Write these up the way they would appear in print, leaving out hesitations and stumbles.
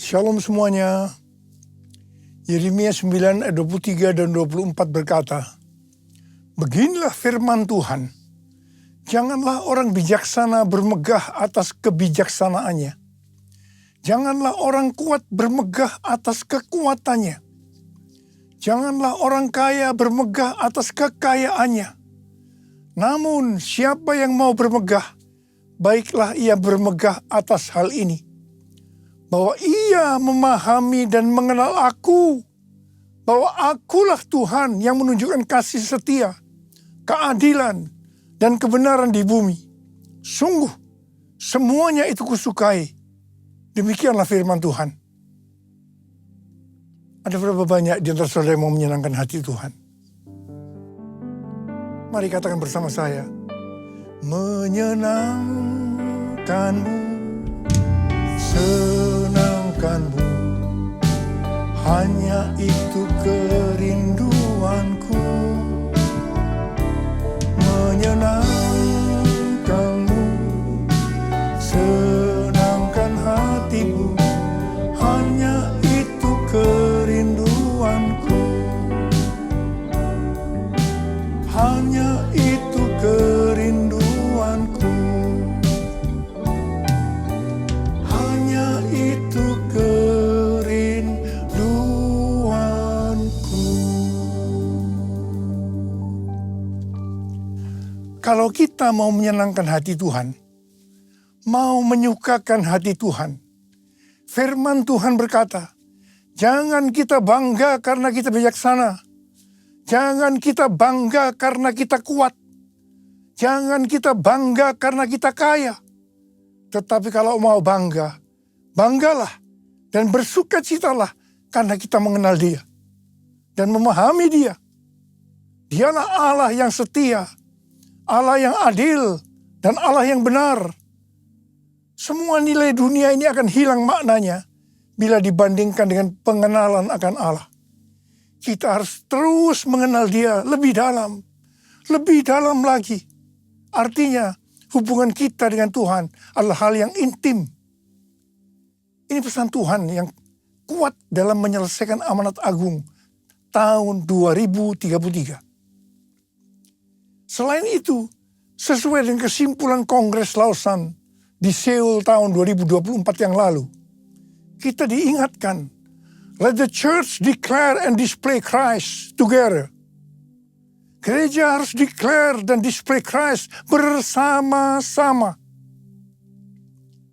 Shalom semuanya. Yeremia 9 ayat 23 dan 24 berkata, "Beginilah firman Tuhan, janganlah orang bijaksana bermegah atas kebijaksanaannya. Janganlah orang kuat bermegah atas kekuatannya. Janganlah orang kaya bermegah atas kekayaannya. Namun siapa yang mau bermegah, baiklah ia bermegah atas hal ini, bahwa ia memahami dan mengenal aku, bahwa akulah Tuhan yang menunjukkan kasih setia, keadilan, dan kebenaran di bumi. Sungguh, semuanya itu kusukai." Demikianlah firman Tuhan. Ada berapa banyak di antara saudara yang mau menyenangkan hati Tuhan? Mari katakan bersama saya, menyenangkanmu, senangkanmu, hanya itu kerinduanku. Menyenangkanmu, senangkan hatimu, hanya itu kerinduanku. Hanya itu kerinduanku. Hanya itu kerinduanku. Kalau kita mau menyenangkan hati Tuhan, mau menyukakan hati Tuhan, firman Tuhan berkata, jangan kita bangga karena kita bijaksana. Jangan kita bangga karena kita kuat. Jangan kita bangga karena kita kaya. Tetapi kalau mau bangga, banggalah dan bersukacitalah karena kita mengenal Dia dan memahami Dia. Dialah Allah yang setia, Allah yang adil, dan Allah yang benar. Semua nilai dunia ini akan hilang maknanya bila dibandingkan dengan pengenalan akan Allah. Kita harus terus mengenal Dia lebih dalam lagi. Artinya hubungan kita dengan Tuhan adalah hal yang intim. Ini pesan Tuhan yang kuat dalam menyelesaikan amanat agung tahun 2033. Selain itu, sesuai dengan kesimpulan Kongres Lausanne di Seoul tahun 2024 yang lalu, kita diingatkan, let the church declare and display Christ together. Gereja harus declare dan display Christ bersama-sama.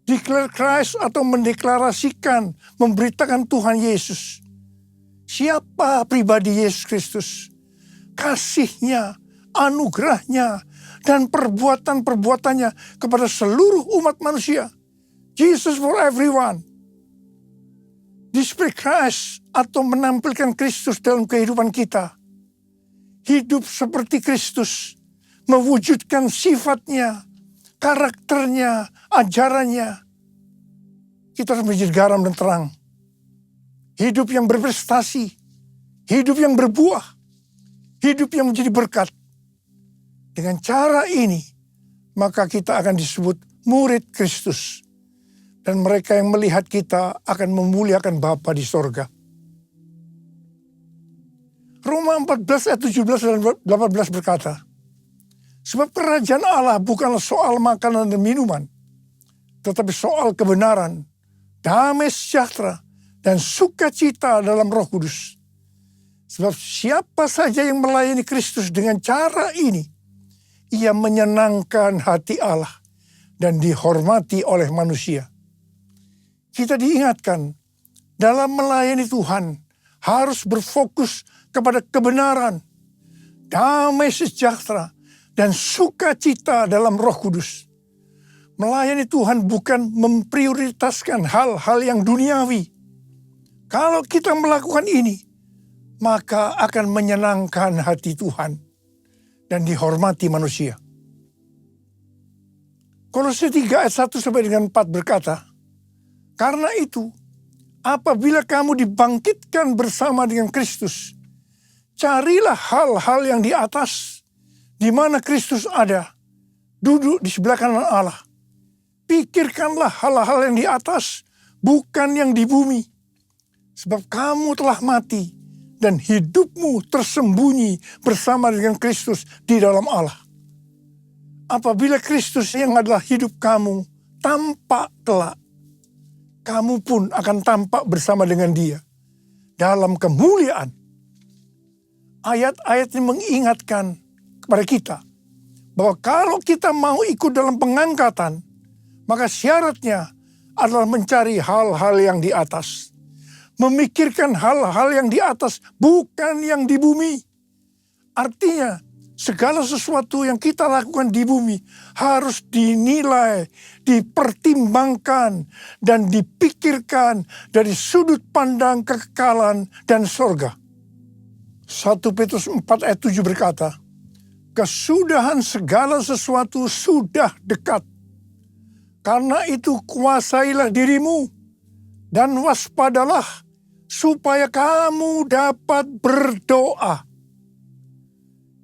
Declare Christ atau mendeklarasikan, memberitakan Tuhan Yesus. Siapa pribadi Yesus Kristus? Kasih-Nya, anugerah-Nya, dan perbuatan-perbuatannya kepada seluruh umat manusia. Jesus for everyone. Display Christ atau menampilkan Kristus dalam kehidupan kita. Hidup seperti Kristus, mewujudkan sifatnya, karakternya, ajarannya. Kita harus menjadi garam dan terang. Hidup yang berprestasi, hidup yang berbuah, hidup yang menjadi berkat. Dengan cara ini, maka kita akan disebut murid Kristus. Dan mereka yang melihat kita akan memuliakan Bapa di sorga. Roma 14 ayat 17 dan 18 berkata, sebab kerajaan Allah bukanlah soal makanan dan minuman, tetapi soal kebenaran, damai sejahtera, dan sukacita dalam Roh Kudus. Sebab siapa saja yang melayani Kristus dengan cara ini, ia menyenangkan hati Allah dan dihormati oleh manusia. Kita diingatkan, dalam melayani Tuhan harus berfokus kepada kebenaran, damai sejahtera, dan sukacita dalam Roh Kudus. Melayani Tuhan bukan memprioritaskan hal-hal yang duniawi. Kalau kita melakukan ini, maka akan menyenangkan hati Tuhan dan dihormati manusia. Kolose 3 ayat 1 sampai dengan 4 berkata, karena itu, apabila kamu dibangkitkan bersama dengan Kristus, carilah hal-hal yang di atas, di mana Kristus ada, duduk di sebelah kanan Allah. Pikirkanlah hal-hal yang di atas, bukan yang di bumi. Sebab kamu telah mati dan hidupmu tersembunyi bersama dengan Kristus di dalam Allah. Apabila Kristus yang adalah hidup kamu tampak kelak, kamu pun akan tampak bersama dengan Dia dalam kemuliaan. Ayat-ayat ini mengingatkan kepada kita bahwa kalau kita mau ikut dalam pengangkatan, maka syaratnya adalah mencari hal-hal yang di atas. Memikirkan hal-hal yang di atas, bukan yang di bumi. Artinya, segala sesuatu yang kita lakukan di bumi harus dinilai, dipertimbangkan, dan dipikirkan dari sudut pandang kekekalan dan sorga. 1 Petrus 4 ayat 7 berkata, kesudahan segala sesuatu sudah dekat. Karena itu kuasailah dirimu dan waspadalah supaya kamu dapat berdoa.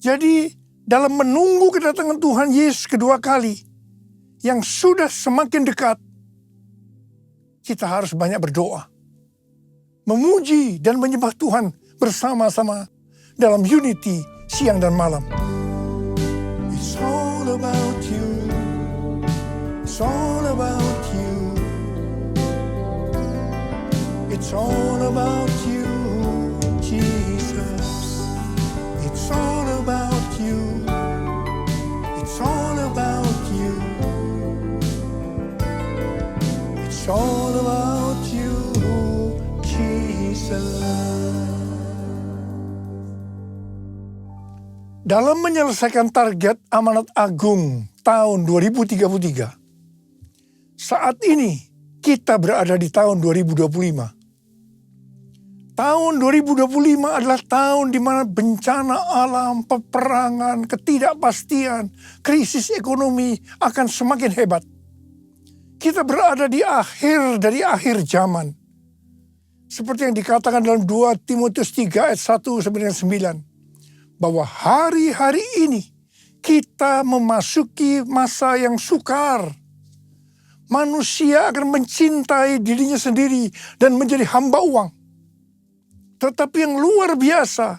Jadi dalam menunggu kedatangan Tuhan Yesus kedua kali yang sudah semakin dekat, kita harus banyak berdoa. Memuji dan menyembah Tuhan bersama-sama dalam unity siang dan malam. It's all about you. It's all about you. It's all about you, Jesus. It's all about you. It's all about you. It's all about you, Jesus. Dalam menyelesaikan target amanat agung tahun 2033, saat ini kita berada di tahun 2025. Tahun 2025 adalah tahun di mana bencana alam, peperangan, ketidakpastian, krisis ekonomi akan semakin hebat. Kita berada di akhir dari akhir zaman. Seperti yang dikatakan dalam 2 Timotius 3 ayat 1-9. Bahwa hari-hari ini kita memasuki masa yang sukar. Manusia akan mencintai dirinya sendiri dan menjadi hamba uang. Tetapi yang luar biasa,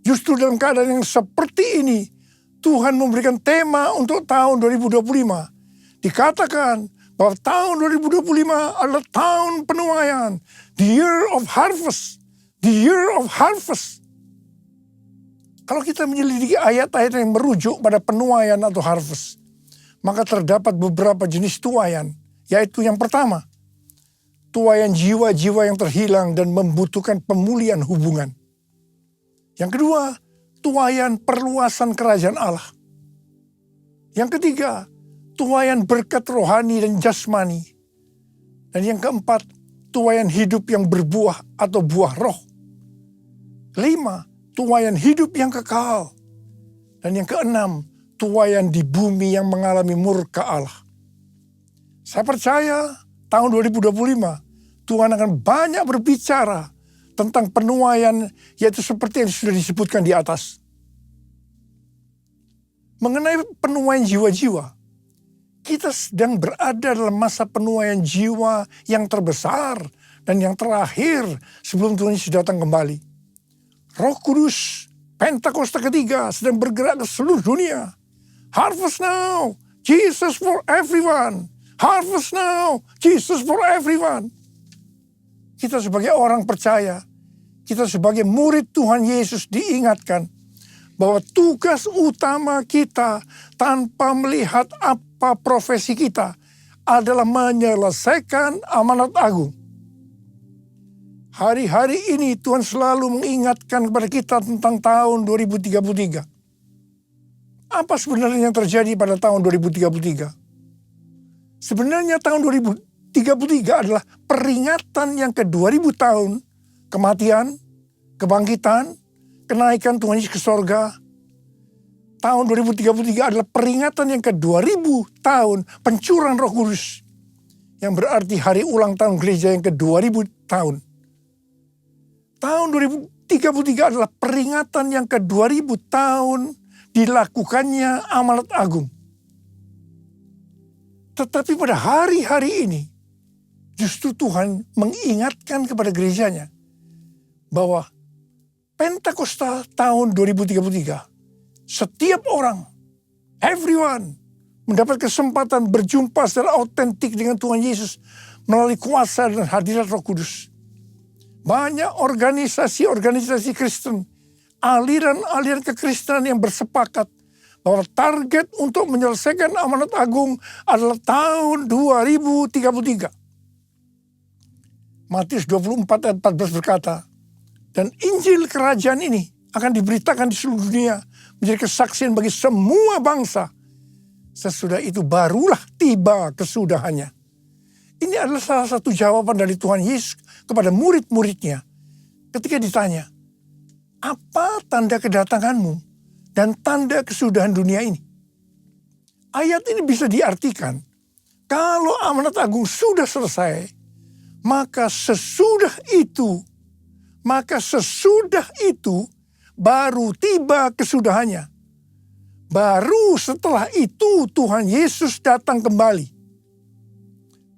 justru dalam keadaan yang seperti ini, Tuhan memberikan tema untuk tahun 2025. Dikatakan bahwa tahun 2025 adalah tahun penuaian. The year of harvest. The year of harvest. Kalau kita menyelidiki ayat-ayat yang merujuk pada penuaian atau harvest, maka terdapat beberapa jenis tuaian, yaitu yang pertama, tuaian jiwa-jiwa yang terhilang dan membutuhkan pemulihan hubungan. Yang kedua, tuaian perluasan kerajaan Allah. Yang ketiga, tuaian berkat rohani dan jasmani. Dan yang keempat, tuaian hidup yang berbuah atau buah roh. Kelima, tuaian hidup yang kekal. Dan yang keenam, tuaian di bumi yang mengalami murka Allah. Saya percaya tahun 2025 Tuhan akan banyak berbicara tentang penuaian, yaitu seperti yang sudah disebutkan di atas. Mengenai penuaian jiwa-jiwa, kita sedang berada dalam masa penuaian jiwa yang terbesar dan yang terakhir sebelum Tuhan Yesus datang kembali. Roh Kudus, Pentakosta ketiga sedang bergerak ke seluruh dunia. Harvest now, Jesus for everyone. Harvest now, Jesus for everyone. Kita sebagai orang percaya, kita sebagai murid Tuhan Yesus diingatkan bahwa tugas utama kita tanpa melihat apa profesi kita adalah menyelesaikan amanat agung. Hari-hari ini Tuhan selalu mengingatkan kepada kita tentang tahun 2033. Apa sebenarnya yang terjadi pada tahun 2033? Sebenarnya tahun 2033 adalah peringatan yang ke-2000 tahun kematian, kebangkitan, kenaikan Tuhan Yesus ke sorga. Tahun 2033 adalah peringatan yang ke-2000 tahun pencurahan Roh Kudus. Yang berarti hari ulang tahun gereja yang ke-2000 tahun. Tahun 2033 adalah peringatan yang ke-2000 tahun dilakukannya amanat agung. Tetapi pada hari-hari ini, justru Tuhan mengingatkan kepada gerejanya bahwa Pentakosta tahun 2033, setiap orang, everyone, mendapat kesempatan berjumpa secara autentik dengan Tuhan Yesus melalui kuasa dan hadirat Roh Kudus. Banyak organisasi-organisasi Kristen, aliran-aliran kekristenan yang bersepakat bahwa target untuk menyelesaikan amanat agung adalah tahun 2033. Matius 24 ayat 14 berkata, dan Injil kerajaan ini akan diberitakan di seluruh dunia menjadi kesaksian bagi semua bangsa. Sesudah itu barulah tiba kesudahannya. Ini adalah salah satu jawaban dari Tuhan Yesus kepada murid-muridnya ketika ditanya, apa tanda kedatanganmu dan tanda kesudahan dunia ini? Ayat ini bisa diartikan, kalau amanat agung sudah selesai, maka sesudah itu baru tiba kesudahannya. Baru setelah itu Tuhan Yesus datang kembali.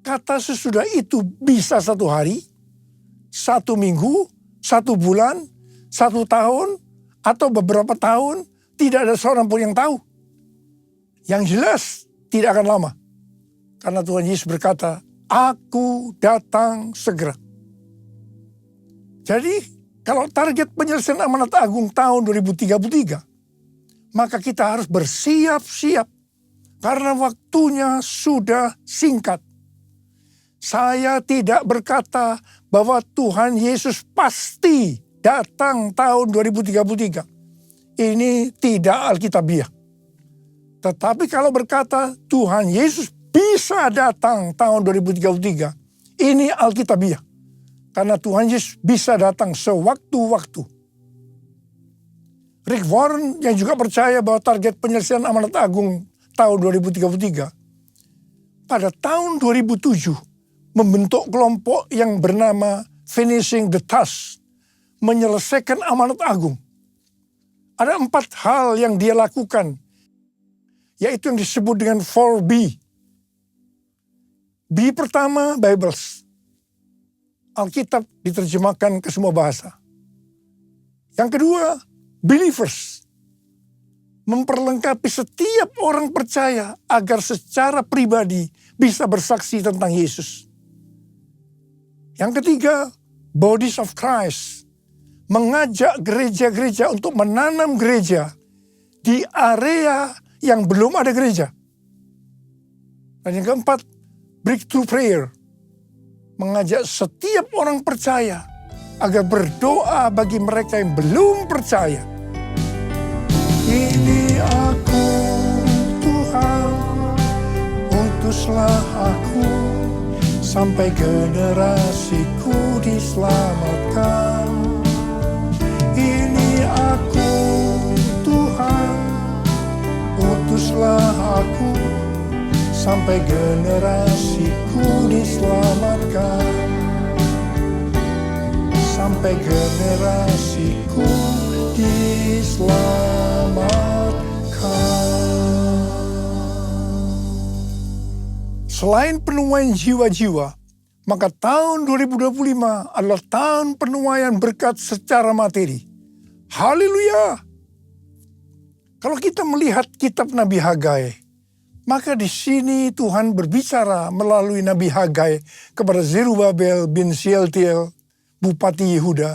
Kata sesudah itu bisa 1 hari, 1 minggu, 1 bulan, 1 tahun, atau beberapa tahun. Tidak ada seorang pun yang tahu. Yang jelas tidak akan lama. Karena Tuhan Yesus berkata, Aku datang segera. Jadi kalau target penyelesaian amanat agung tahun 2033, maka kita harus bersiap-siap karena waktunya sudah singkat. Saya tidak berkata bahwa Tuhan Yesus pasti datang tahun 2033. Ini tidak alkitabiah. Tetapi kalau berkata Tuhan Yesus bisa datang tahun 2033, ini alkitabiah. Karena Tuhan Yesus bisa datang sewaktu-waktu. Rick Warren yang juga percaya bahwa target penyelesaian amanat agung tahun 2033, pada tahun 2007 membentuk kelompok yang bernama Finishing the Task, menyelesaikan amanat agung. Ada 4 hal yang dia lakukan, yaitu yang disebut dengan 4B. B pertama, Bibles. Alkitab diterjemahkan ke semua bahasa. Yang kedua, believers. Memperlengkapi setiap orang percaya agar secara pribadi bisa bersaksi tentang Yesus. Yang ketiga, bodies of Christ. Mengajak gereja-gereja untuk menanam gereja di area yang belum ada gereja. Dan yang keempat, breakthrough prayer. Mengajak setiap orang percaya agar berdoa bagi mereka yang belum percaya. Ini aku, Tuhan, utuslah aku, sampai generasiku diselamatkan. Ini aku, Tuhan, utuslah aku, sampai generasiku diselamatkan. Sampai generasiku diselamatkan. Selain penuaian jiwa-jiwa, maka tahun 2025 adalah tahun penuaian berkat secara materi. Haleluya! Kalau kita melihat kitab Nabi Hagai, maka di sini Tuhan berbicara melalui Nabi Hagai kepada Zerubabel bin Shealtiel, Bupati Yehuda,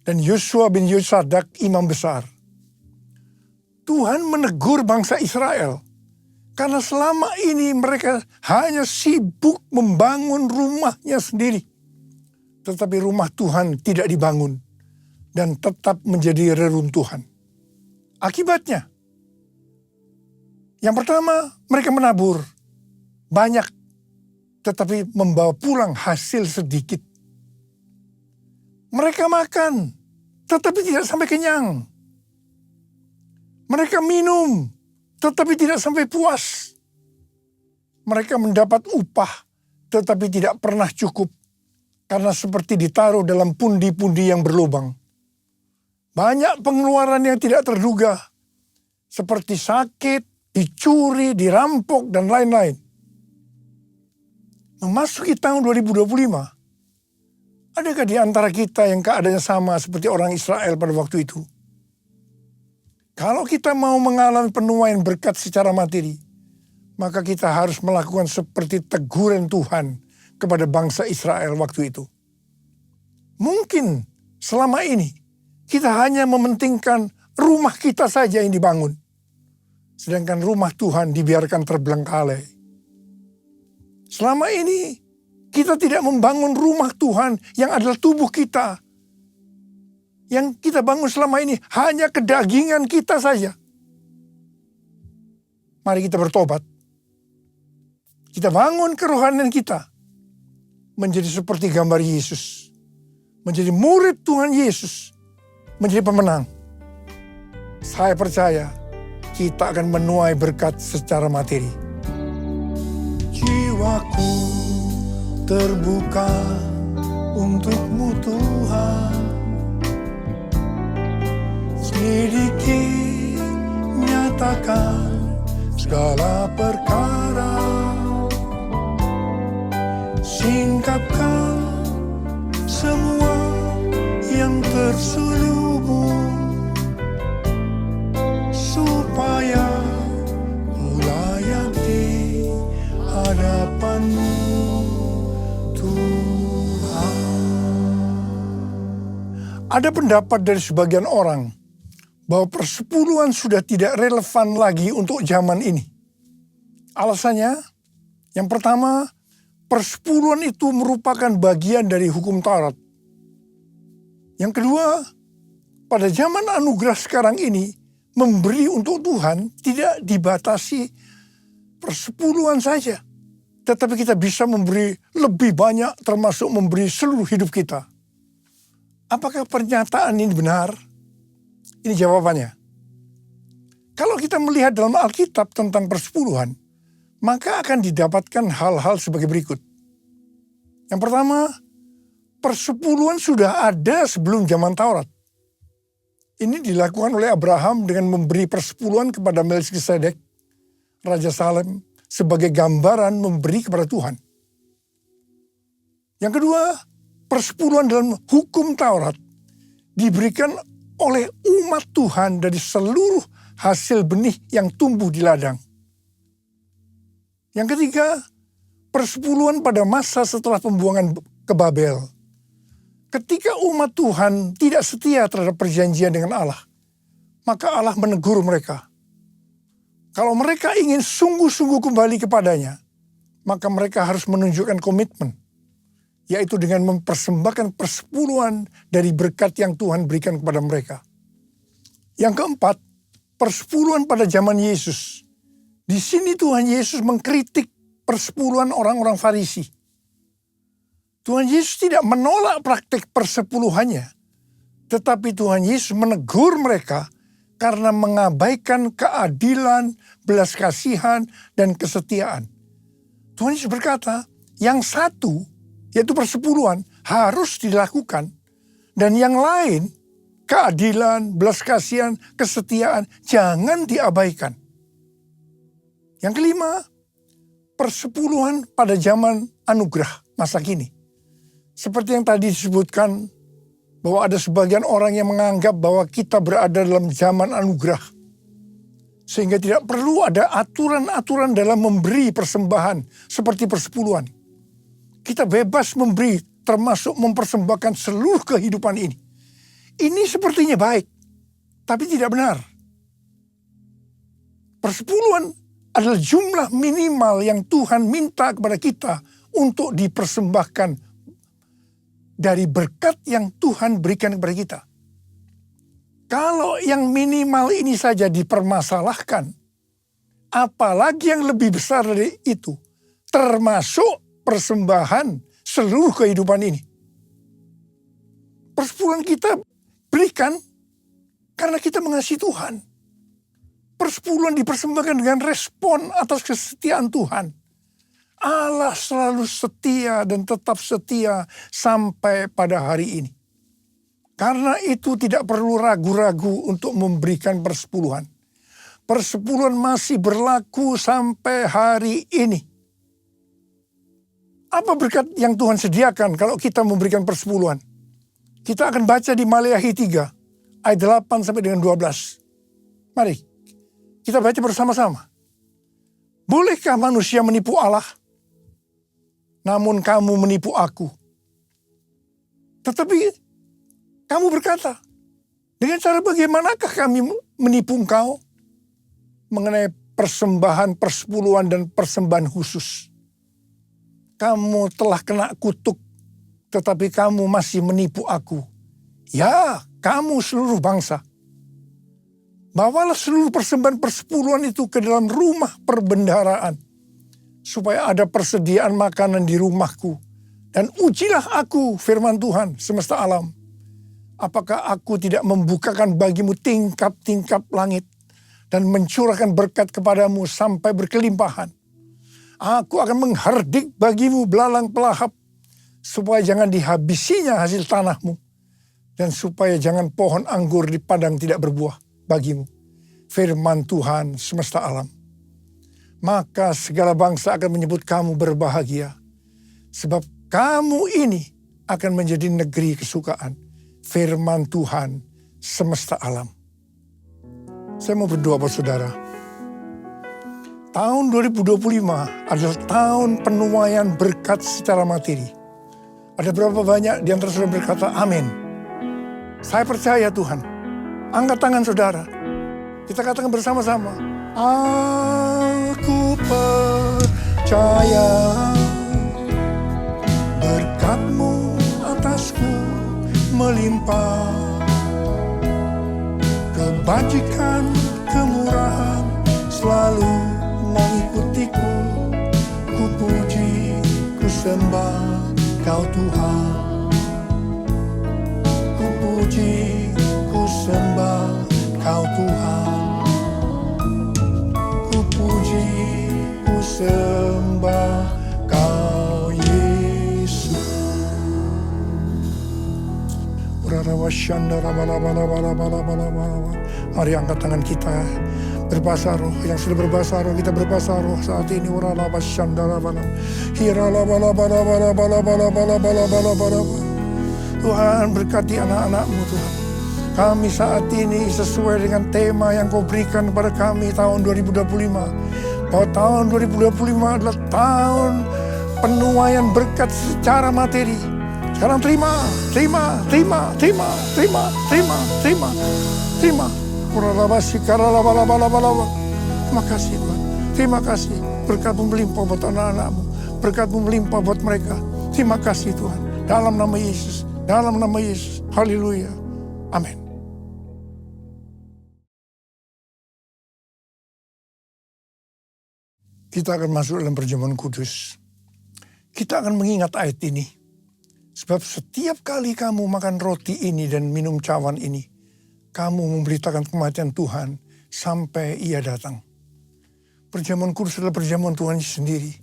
dan Yosua bin Yosadak, Imam Besar. Tuhan menegur bangsa Israel, karena selama ini mereka hanya sibuk membangun rumahnya sendiri. Tetapi rumah Tuhan tidak dibangun, dan tetap menjadi reruntuhan. Akibatnya, yang pertama, mereka menabur banyak, tetapi membawa pulang hasil sedikit. Mereka makan, tetapi tidak sampai kenyang. Mereka minum, tetapi tidak sampai puas. Mereka mendapat upah, tetapi tidak pernah cukup, karena seperti ditaruh dalam pundi-pundi yang berlubang. Banyak pengeluaran yang tidak terduga, seperti sakit, dicuri, dirampok, dan lain-lain. Memasuki tahun 2025, adakah di antara kita yang keadaannya sama seperti orang Israel pada waktu itu? Kalau kita mau mengalami penuaian berkat secara materi, maka kita harus melakukan seperti teguran Tuhan kepada bangsa Israel waktu itu. Mungkin selama ini kita hanya mementingkan rumah kita saja yang dibangun, sedangkan rumah Tuhan dibiarkan terbengkalai. Selama ini kita tidak membangun rumah Tuhan yang adalah tubuh kita. Yang kita bangun selama ini hanya kedagingan kita saja. Mari kita bertobat. Kita bangun kerohanian kita menjadi seperti gambar Yesus. Menjadi murid Tuhan Yesus. Menjadi pemenang. Saya percaya kita akan menuai berkat secara materi. Jiwaku terbuka untuk-Mu Tuhan. Selidiki, nyatakan segala perkara. Singkapkan semua yang terselubung, supaya ku layak di hadapan-Mu Tuhan. Ada pendapat dari sebagian orang bahwa persepuluhan sudah tidak relevan lagi untuk zaman ini. Alasannya, yang pertama, persepuluhan itu merupakan bagian dari hukum Taurat. Yang kedua, pada zaman anugerah sekarang ini, memberi untuk Tuhan tidak dibatasi persepuluhan saja. Tetapi kita bisa memberi lebih banyak, termasuk memberi seluruh hidup kita. Apakah pernyataan ini benar? Ini jawabannya. Kalau kita melihat dalam Alkitab tentang persepuluhan, maka akan didapatkan hal-hal sebagai berikut. Yang pertama, persepuluhan sudah ada sebelum zaman Taurat. Ini dilakukan oleh Abraham dengan memberi persepuluhan kepada Melkisedek, Raja Salem, sebagai gambaran memberi kepada Tuhan. Yang kedua, persepuluhan dalam hukum Taurat diberikan oleh umat Tuhan dari seluruh hasil benih yang tumbuh di ladang. Yang ketiga, persepuluhan pada masa setelah pembuangan ke Babel. Ketika umat Tuhan tidak setia terhadap perjanjian dengan Allah, maka Allah menegur mereka. Kalau mereka ingin sungguh-sungguh kembali kepadanya, maka mereka harus menunjukkan komitmen, yaitu dengan mempersembahkan persepuluhan dari berkat yang Tuhan berikan kepada mereka. Yang keempat, persepuluhan pada zaman Yesus. Di sini Tuhan Yesus mengkritik persepuluhan orang-orang Farisi. Tuhan Yesus tidak menolak praktik persepuluhannya, tetapi Tuhan Yesus menegur mereka karena mengabaikan keadilan, belas kasihan, dan kesetiaan. Tuhan Yesus berkata, yang satu, yaitu persepuluhan, harus dilakukan. Dan yang lain, keadilan, belas kasihan, kesetiaan, jangan diabaikan. Yang kelima, persepuluhan pada zaman anugerah masa kini. Seperti yang tadi disebutkan, bahwa ada sebagian orang yang menganggap bahwa kita berada dalam zaman anugerah. Sehingga tidak perlu ada aturan-aturan dalam memberi persembahan seperti persepuluhan. Kita bebas memberi, termasuk mempersembahkan seluruh kehidupan ini. Ini sepertinya baik, tapi tidak benar. Persepuluhan adalah jumlah minimal yang Tuhan minta kepada kita untuk dipersembahkan dari berkat yang Tuhan berikan kepada kita. Kalau yang minimal ini saja dipermasalahkan, apalagi yang lebih besar dari itu, termasuk persembahan seluruh kehidupan ini. Persepuluhan kita berikan karena kita mengasihi Tuhan. Persepuluhan dipersembahkan dengan respon atas kesetiaan Tuhan. Allah selalu setia dan tetap setia sampai pada hari ini. Karena itu tidak perlu ragu-ragu untuk memberikan persepuluhan. Persepuluhan masih berlaku sampai hari ini. Apa berkat yang Tuhan sediakan kalau kita memberikan persepuluhan? Kita akan baca di Maleakhi 3 ayat 8 sampai dengan 12. Mari kita baca bersama-sama. Bolehkah manusia menipu Allah? Namun kamu menipu aku. Tetapi kamu berkata, dengan cara bagaimanakah kami menipu engkau? Mengenai persembahan, persepuluhan, dan persembahan khusus. Kamu telah kena kutuk, tetapi kamu masih menipu aku. Ya, kamu seluruh bangsa. Bawalah seluruh persembahan persepuluhan itu ke dalam rumah perbendaharaan, supaya ada persediaan makanan di rumahku. Dan ujilah aku, firman Tuhan semesta alam. Apakah aku tidak membukakan bagimu tingkap-tingkap langit dan mencurahkan berkat kepadamu sampai berkelimpahan. Aku akan menghardik bagimu belalang pelahap, supaya jangan dihabisinya hasil tanahmu, dan supaya jangan pohon anggur di padang tidak berbuah bagimu. Firman Tuhan semesta alam. Maka segala bangsa akan menyebut kamu berbahagia, sebab kamu ini akan menjadi negeri kesukaan. Firman Tuhan semesta alam. Saya mau berdoa buat saudara. Tahun 2025 adalah tahun penuaian berkat secara materi. Ada berapa banyak di antara saudara berkata amin? Saya percaya Tuhan. Angkat tangan saudara. Kita katakan bersama-sama. Aku percaya berkat-Mu atasku melimpah. Kebajikan, kemurahan selalu mengikutiku. Ku puji, ku sembah Kau Tuhan. Ku puji, ku sembah Kau Tuhan. Ku puji, ku sembah Kau Yesus. Mari angkat tangan kita. Berbahasa roh, yang sudah berbahasa roh, kita berbahasa roh saat ini. Tuhan berkati anak-anak-Mu Tuhan. Kami saat ini sesuai dengan tema yang Kau berikan kepada kami tahun 2025. Bahwa tahun 2025 adalah tahun penuaian berkat secara materi. Sekarang terima. Terima kasih Tuhan. Terima kasih. Berkat-Mu melimpah buat anak-anak-Mu. Berkat-Mu melimpah buat mereka. Terima kasih Tuhan. Dalam nama Yesus. Dalam nama Yesus. Haleluya. Amin. Kita akan masuk dalam perjamuan kudus. Kita akan mengingat ayat ini. Sebab setiap kali kamu makan roti ini dan minum cawan ini, kamu memberitakan kematian Tuhan sampai Ia datang. Perjamuan kudus adalah perjamuan Tuhan Yesus sendiri.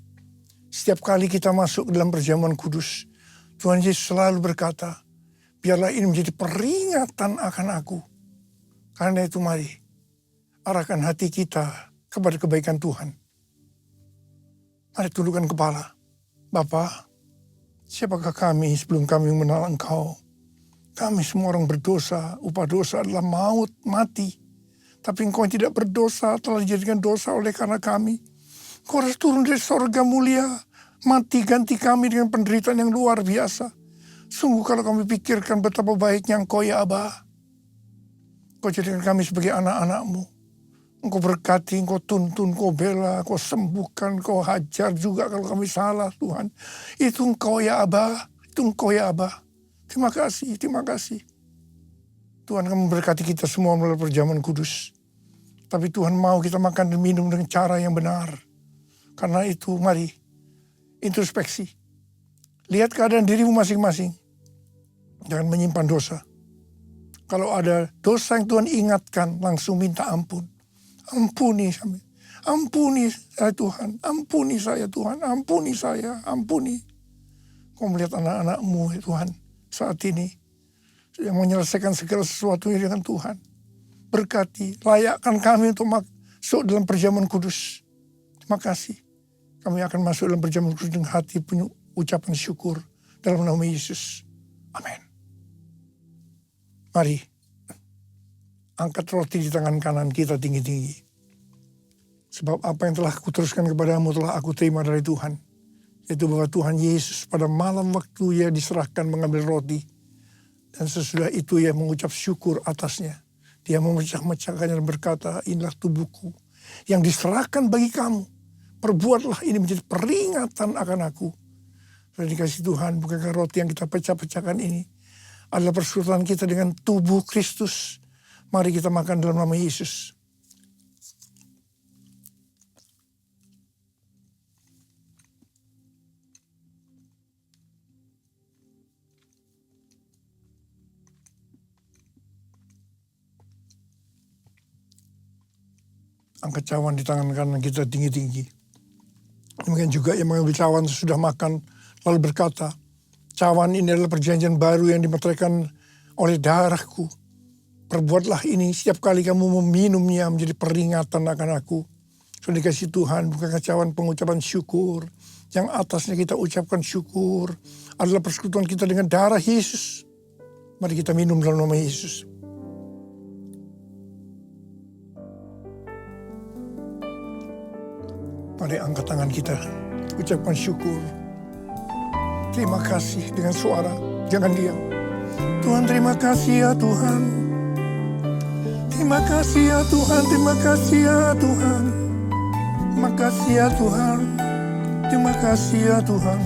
Setiap kali kita masuk ke dalam perjamuan kudus, Tuhan Yesus selalu berkata, biarlah ini menjadi peringatan akan aku. Karena itu mari, arahkan hati kita kepada kebaikan Tuhan. Mari tundukkan kepala. Bapa, siapakah kami sebelum kami mengenal Engkau? Kami semua orang berdosa, upah dosa adalah maut, mati. Tapi Engkau yang tidak berdosa telah dijadikan dosa oleh karena kami. Engkau harus turun dari sorga mulia, mati ganti kami dengan penderitaan yang luar biasa. Sungguh kalau kami pikirkan betapa baiknya Engkau ya Aba. Engkau jadikan kami sebagai anak-anak-Mu. Engkau berkati, Engkau tuntun, Engkau bela, Engkau sembuhkan, Engkau hajar juga kalau kami salah Tuhan. Itu Engkau ya Aba, itu Engkau ya Aba. Terima kasih, terima kasih. Tuhan akan memberkati kita semua melalui perjamuan kudus. Tapi Tuhan mau kita makan dan minum dengan cara yang benar. Karena itu mari introspeksi. Lihat keadaan dirimu masing-masing. Jangan menyimpan dosa. Kalau ada dosa yang Tuhan ingatkan, langsung minta ampun. Ampuni kami. Ampuni saya Tuhan. Ampuni saya Tuhan. Ampuni saya. Ampuni. Kau melihat anak-anak-Mu Tuhan saat ini yang menyelesaikan segala sesuatu dengan Tuhan. Berkati, layakkan kami untuk masuk dalam perjamuan kudus. Terima kasih. Kami akan masuk dalam perjamuan kudus dengan hati penuh ucapan syukur dalam nama Yesus. Amin. Mari, angkat roti di tangan kanan kita tinggi-tinggi. Sebab apa yang telah kuteruskan kepadamu telah aku terima dari Tuhan. Yaitu bahwa Tuhan Yesus pada malam waktu ia diserahkan mengambil roti. Dan sesudah itu ia mengucap syukur atasnya. Dia memecah-mecahkannya dan berkata, inilah tubuhku yang diserahkan bagi kamu. Perbuatlah ini menjadi peringatan akan aku. Sudah dikasih Tuhan, bukankah roti yang kita pecah-pecahkan ini adalah persekutuan kita dengan tubuh Kristus. Mari kita makan dalam nama Yesus. Angkat cawan di tangan kanan kita tinggi-tinggi. Demikian juga yang mengambil cawan sesudah makan lalu berkata, cawan ini adalah perjanjian baru yang dimeteraikan oleh darahku. Perbuatlah ini setiap kali kamu meminumnya menjadi peringatan akan aku. Sudah dikasih Tuhan, bukankah cawan pengucapan syukur. Yang atasnya kita ucapkan syukur adalah persekutuan kita dengan darah Yesus. Mari kita minum dalam nama Yesus. Mari angkat tangan kita, ucapkan syukur. Terima kasih dengan suara, jangan diam. Tuhan terima kasih ya Tuhan. Terima kasih ya Tuhan, terima kasih ya Tuhan. Terima kasih ya Tuhan, terima kasih ya Tuhan.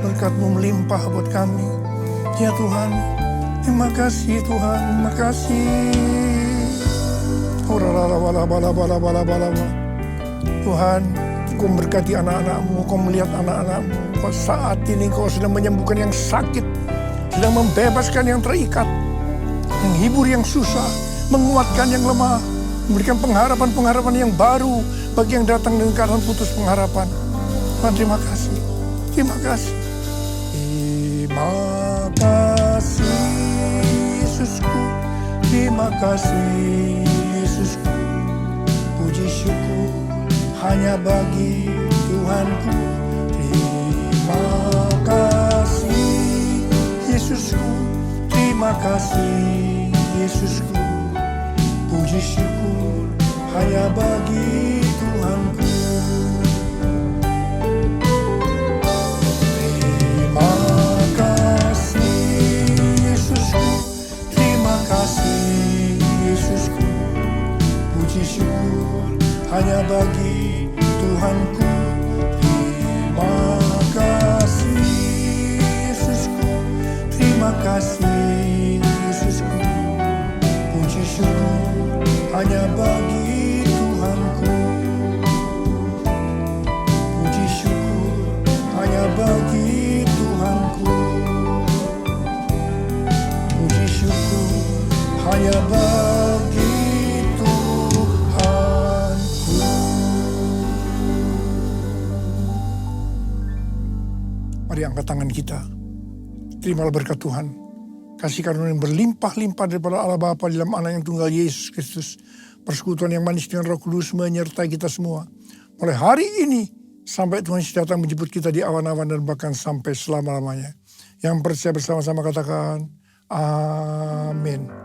Berkat-Mu melimpah buat kami. Ya Tuhan, terima kasih Tuhan, terima kasih. Tuhan, Kau memberkati anak-anak-Mu, Kau melihat anak-anak-Mu. Kau saat ini Kau sedang menyembuhkan yang sakit, sedang membebaskan yang terikat, menghibur yang susah, menguatkan yang lemah, memberikan pengharapan-pengharapan yang baru bagi yang datang dengan keadaan putus pengharapan. Tuhan terima kasih, terima kasih. Terima kasih Yesusku, terima kasih Yesusku, puji syukur hanya bagi Tuhanku. Terima kasih Yesusku, terima kasih Yesusku, puji syukur hanya bagi Tuhanku. Terima kasih Yesusku, terima kasih Yesusku, puji syukur hanya bagi Tuhanku. Terima kasih Yesusku, terima kasih Yesusku, puji syukur hanya bagi Tuhanku. Puji syukur hanya bagi Tuhanku. Puji syukur hanya bagi Mari angkat tangan kita. Terimalah berkat Tuhan. Kasih karunia yang berlimpah-limpah daripada Allah Bapa dalam Anak yang tunggal Yesus Kristus. Persekutuan yang manis dengan Roh Kudus menyertai kita semua. Mulai hari ini sampai Tuhan Yesus datang menjemput kita di awan-awan dan bahkan sampai selama-lamanya. Yang percaya bersama-sama katakan amin.